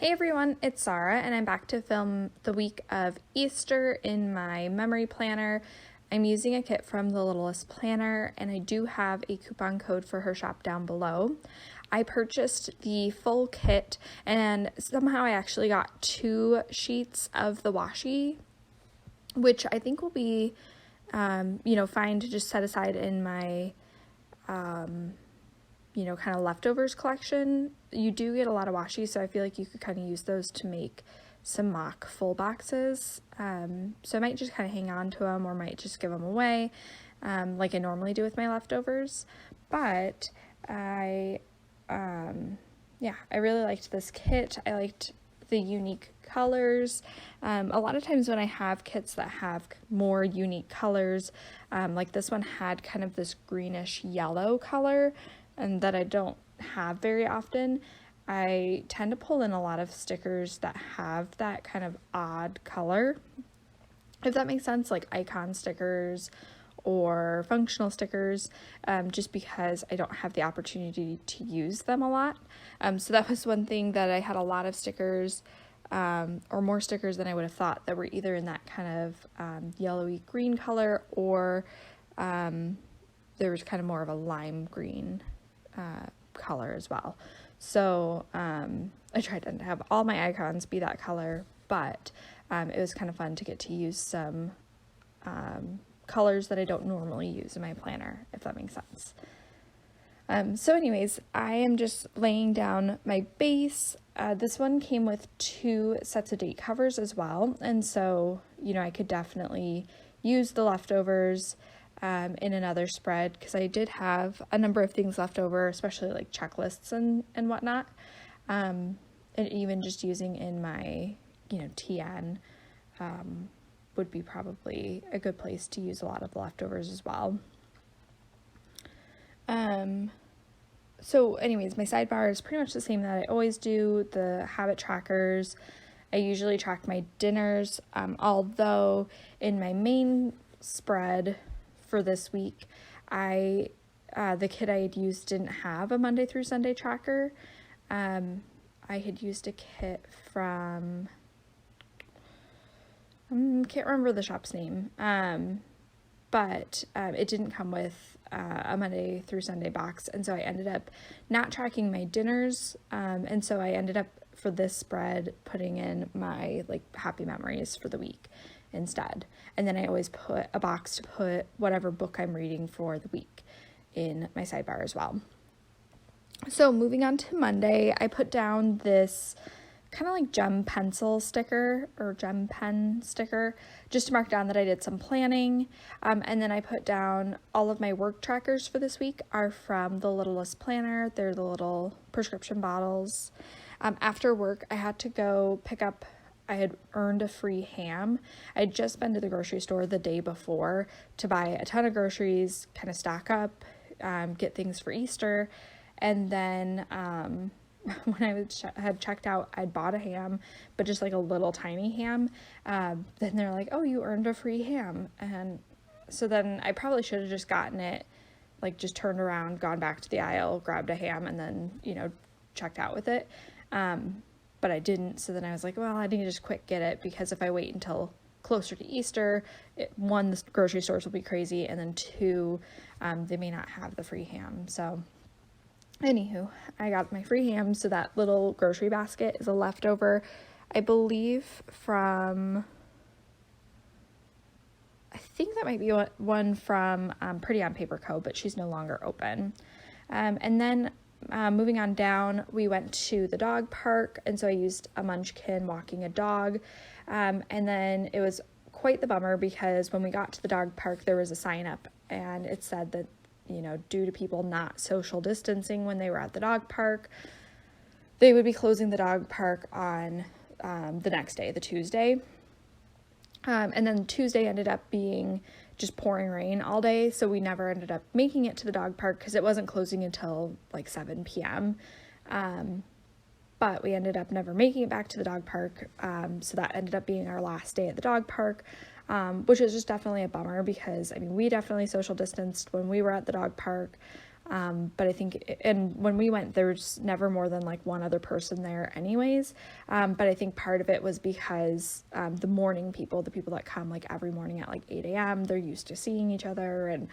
Hey everyone, it's Sarah, and I'm back to film the week of Easter in my memory planner. I'm using a kit from the Littlest Planner, and I do have a coupon code for her shop down below. I purchased the full kit, and somehow I actually got 2 sheets of the washi, which I think will be, fine to just set aside in my kind of leftovers collection. You do get a lot of washi, so I feel like you could kind of use those to make some mock full boxes. So I might just kind of hang on to them or might just give them away like I normally do with my leftovers. But I really liked this kit. I liked the unique colors. A lot of times when I have kits that have more unique colors, like this one had kind of this greenish yellow color, and that I don't have very often. I tend to pull in a lot of stickers that have that kind of odd color, if that makes sense, like icon stickers or functional stickers, just because I don't have the opportunity to use them a lot. So that was one thing, that I had a lot of stickers, or more stickers than I would have thought, that were either in that kind of yellowy green color, or there was kind of more of a lime green color as well. So I tried to have all my icons be that color, but it was kind of fun to get to use some colors that I don't normally use in my planner, if that makes sense. So anyways, I am just laying down my base. This one came with 2 sets of date covers as well, and so I could definitely use the leftovers in another spread, because I did have a number of things left over, especially like checklists and whatnot, and even just using in my TN would be probably a good place to use a lot of the leftovers as well. So anyways, my sidebar is pretty much the same that I always do. The habit trackers, I usually track my dinners, although in my main spread for this week, the kit I had used didn't have a Monday through Sunday tracker. I had used a kit from, can't remember the shop's name, but it didn't come with a Monday through Sunday box, and so I ended up not tracking my dinners, and so I ended up, for this spread, putting in my happy memories for the week instead. And then I always put a box to put whatever book I'm reading for the week in my sidebar as well. So moving on to Monday, I put down this kind of like gem pencil sticker, or gem pen sticker, just to mark down that I did some planning. And then I put down all of my work trackers for this week are from the Littlest Planner. They're the little prescription bottles. After work, I had to go pick up, I had earned a free ham. I had just been to the grocery store the day before to buy a ton of groceries, kind of stock up, get things for Easter. And then when I had checked out, I'd bought a ham, but just like a little tiny ham. Then they're like, oh, you earned a free ham. And so then I probably should have just gotten it, just turned around, gone back to the aisle, grabbed a ham, and then, checked out with it. But I didn't, so then I was like, well, I need to just quick get it, because if I wait until closer to Easter, 1, the grocery stores will be crazy, and then 2, they may not have the free ham. So anywho, I got my free ham, so that little grocery basket is a leftover, I believe, from, I think that might be one from Pretty on Paper Co., but she's no longer open. And then moving on down, we went to the dog park, and so I used a munchkin walking a dog, and then it was quite the bummer, because when we got to the dog park, there was a sign up, and it said that, due to people not social distancing when they were at the dog park, they would be closing the dog park on the next day, the Tuesday, and then Tuesday ended up being just pouring rain all day, so we never ended up making it to the dog park, because it wasn't closing until 7 p.m. But we ended up never making it back to the dog park, so that ended up being our last day at the dog park, which was just definitely a bummer, because we definitely social distanced when we were at the dog park, But I think, and when we went, there's never more than like one other person there anyways. But I think part of it was because the morning people, the people that come like every morning at like 8 a.m., they're used to seeing each other. And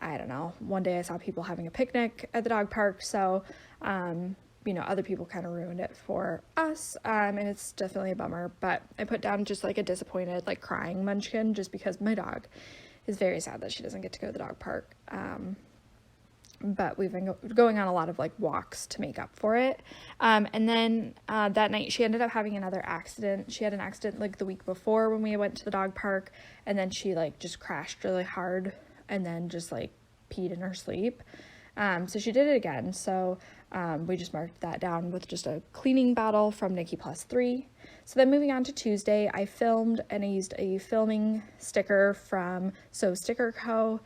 I don't know, one day I saw people having a picnic at the dog park. So, other people kind of ruined it for us. And it's definitely a bummer, but I put down just like a disappointed, like crying munchkin, just because my dog is very sad that she doesn't get to go to the dog park. But we've been going on a lot of like walks to make up for it. And then that night she ended up having another accident. She had an accident like the week before when we went to the dog park, and then she like just crashed really hard and then just like peed in her sleep. So she did it again. So we just marked that down with just a cleaning battle from Nikki Plus 3. So then moving on to Tuesday, I filmed and I used a filming sticker from So Sticker Co.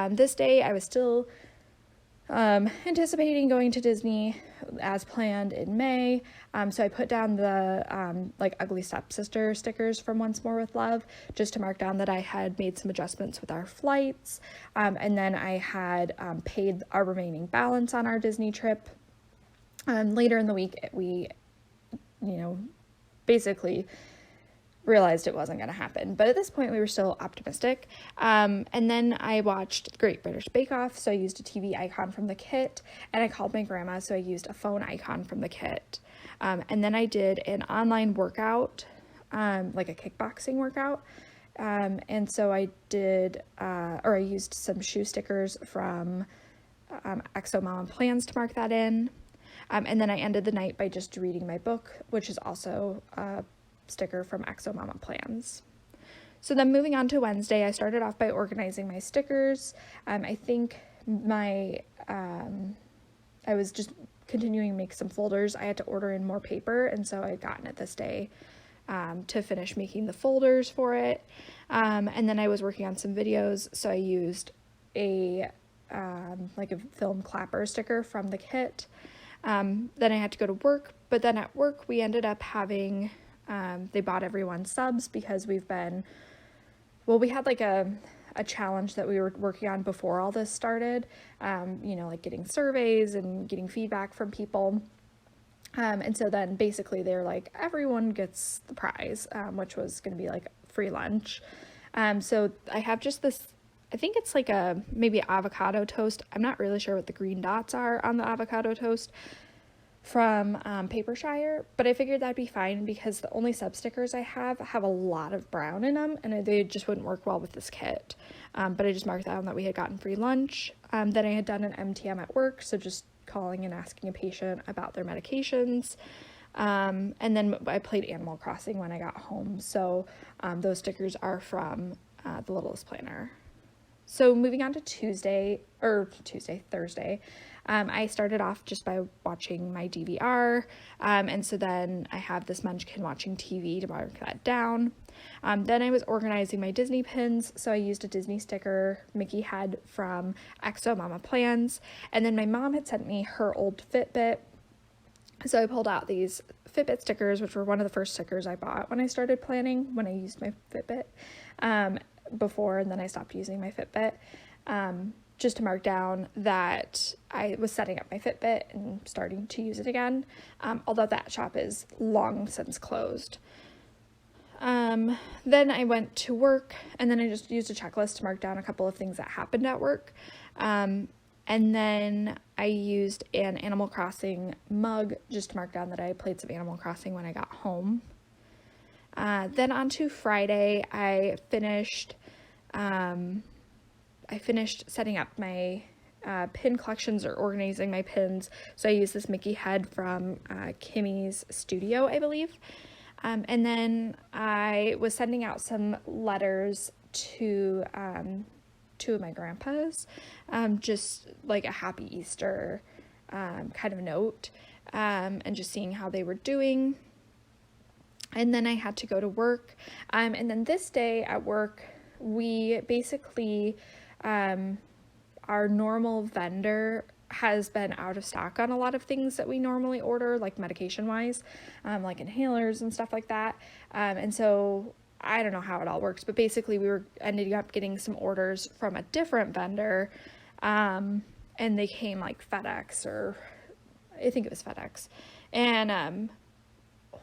This day I was still anticipating going to Disney as planned in May. So I put down the like ugly stepsister stickers from Once More with Love, just to mark down that I had made some adjustments with our flights. And then I had paid our remaining balance on our Disney trip. Later in the week, we, basically realized it wasn't going to happen, but at this point we were still optimistic. And then I watched Great British Bake Off, so I used a TV icon from the kit, and I called my grandma, so I used a phone icon from the kit. And then I did an online workout, like a kickboxing workout. And so I did, I used some shoe stickers from Exo Mama Plans to mark that in. And then I ended the night by just reading my book, which is also sticker from Exo Mama Plans. So then moving on to Wednesday, I started off by organizing my stickers. I think I was just continuing to make some folders. I had to order in more paper, and so I had gotten it this day to finish making the folders for it. And then I was working on some videos, so I used like a film clapper sticker from the kit. Then I had to go to work, but then at work we ended up having they bought everyone subs because we had like a challenge that we were working on before all this started, like getting surveys and getting feedback from people. And so then basically they're like, everyone gets the prize, which was going to be like free lunch. So I have just this, I think it's like maybe avocado toast. I'm not really sure what the green dots are on the avocado toast from Papershire, but I figured that'd be fine because the only sub stickers I have a lot of brown in them, and they just wouldn't work well with this kit. But I just marked down that we had gotten free lunch. Then I had done an MTM at work, so just calling and asking a patient about their medications. And then I played Animal Crossing when I got home, so those stickers are from the Littlest Planner. So moving on to Thursday, I started off just by watching my DVR, and so then I have this munchkin watching TV to mark that down. Then I was organizing my Disney pins, so I used a Disney sticker Mickey had from Exo Mama Plans, and then my mom had sent me her old Fitbit, so I pulled out these Fitbit stickers, which were one of the first stickers I bought when I started planning, when I used my Fitbit before, and then I stopped using my Fitbit, just to mark down that I was setting up my Fitbit and starting to use it again, although that shop is long since closed. Then I went to work, and then I just used a checklist to mark down a couple of things that happened at work. And then I used an Animal Crossing mug just to mark down that I played some Animal Crossing when I got home. Then on to Friday, I finished setting up my pin collections, or organizing my pins. So I used this Mickey head from Kimmy's studio, I believe. And then I was sending out some letters to two of my grandpas, just like a happy Easter kind of note, and just seeing how they were doing. And then I had to go to work. And then this day at work, we basically, our normal vendor has been out of stock on a lot of things that we normally order, like medication wise, like inhalers and stuff like that. And so I don't know how it all works, but basically we were ending up getting some orders from a different vendor. And and they came like FedEx, or I think it was FedEx. And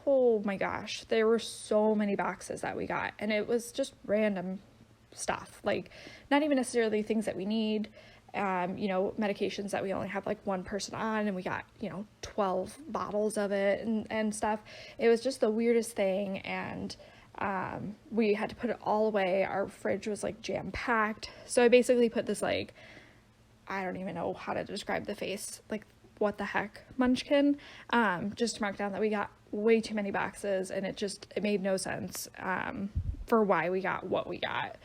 oh my gosh, there were so many boxes that we got, and it was just random stuff, like not even necessarily things that we need, medications that we only have like one person on, and we got 12 bottles of it and stuff. It was just the weirdest thing, and we had to put it all away. Our fridge was like jam packed, so I basically put this, like, I don't even know how to describe the face, like, what the heck munchkin, just to mark down that we got way too many boxes, and it made no sense for why we got what we got.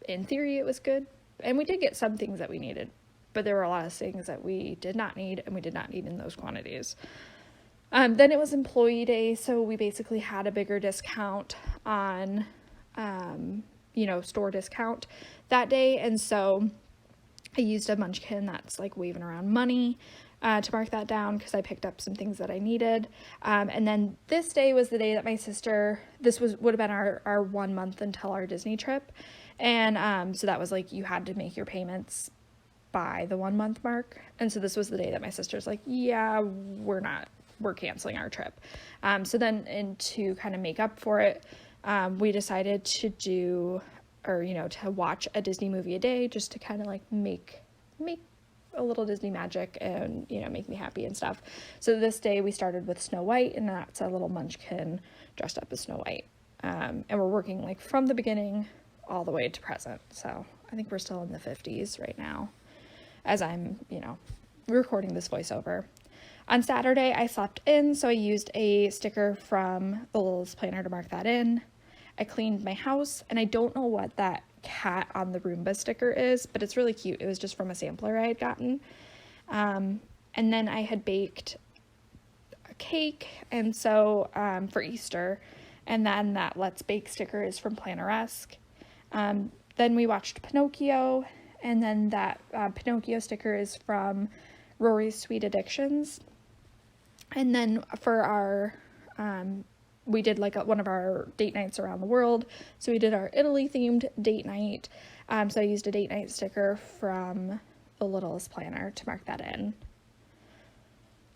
In theory, it was good, and we did get some things that we needed, but there were a lot of things that we did not need, and we did not need in those quantities. Then it was employee day, so we basically had a bigger discount on, store discount that day, and so I used a munchkin that's like waving around money to mark that down, because I picked up some things that I needed. And then this day was the day that my sister, would have been our 1 month until our Disney trip. And so that was like, you had to make your payments by the 1 month mark. And so this was the day that my sister's like, yeah, we're canceling our trip. So then, and to kind of make up for it, we decided to to watch a Disney movie a day, just to kind of like make a little Disney magic and, make me happy and stuff. So this day we started with Snow White, and that's a little munchkin dressed up as Snow White. And we're working like from the beginning all the way to present. So I think we're still in the 50s right now as I'm, recording this voiceover. On Saturday, I slept in, so I used a sticker from the Littlest Planner to mark that in. I cleaned my house, and I don't know what that cat on the Roomba sticker is, but it's really cute. It was just from a sampler I had gotten. And then I had baked a cake, and so for Easter, and then that Let's Bake sticker is from Planneresque. Then we watched Pinocchio, and then that Pinocchio sticker is from Rory's Sweet Addictions. And then for our we did like one of our date nights around the world. So we did our Italy themed date night. So I used a date night sticker from the Littlest Planner to mark that in.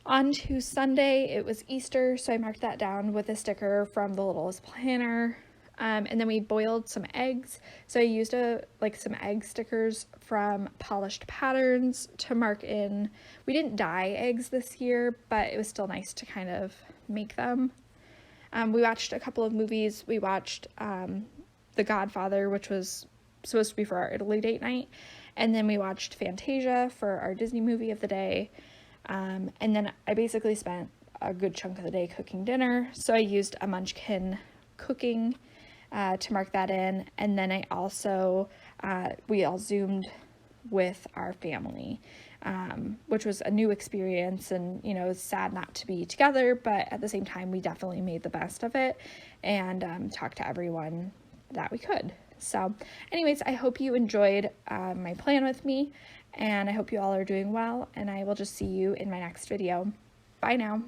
On to Sunday, it was Easter, so I marked that down with a sticker from the Littlest Planner. And then we boiled some eggs. So I used some egg stickers from Polished Patterns to mark in. We didn't dye eggs this year, but it was still nice to kind of make them. We watched a couple of movies. We watched The Godfather, which was supposed to be for our Italy date night. And then we watched Fantasia for our Disney movie of the day. And then I basically spent a good chunk of the day cooking dinner. So I used a munchkin cooking to mark that in. And then I also, we all Zoomed with our family, which was a new experience, and it was sad not to be together, but at the same time we definitely made the best of it and talked to everyone that we could. So anyways, I hope you enjoyed my plan with me, and I hope you all are doing well, and I will just see you in my next video. Bye now.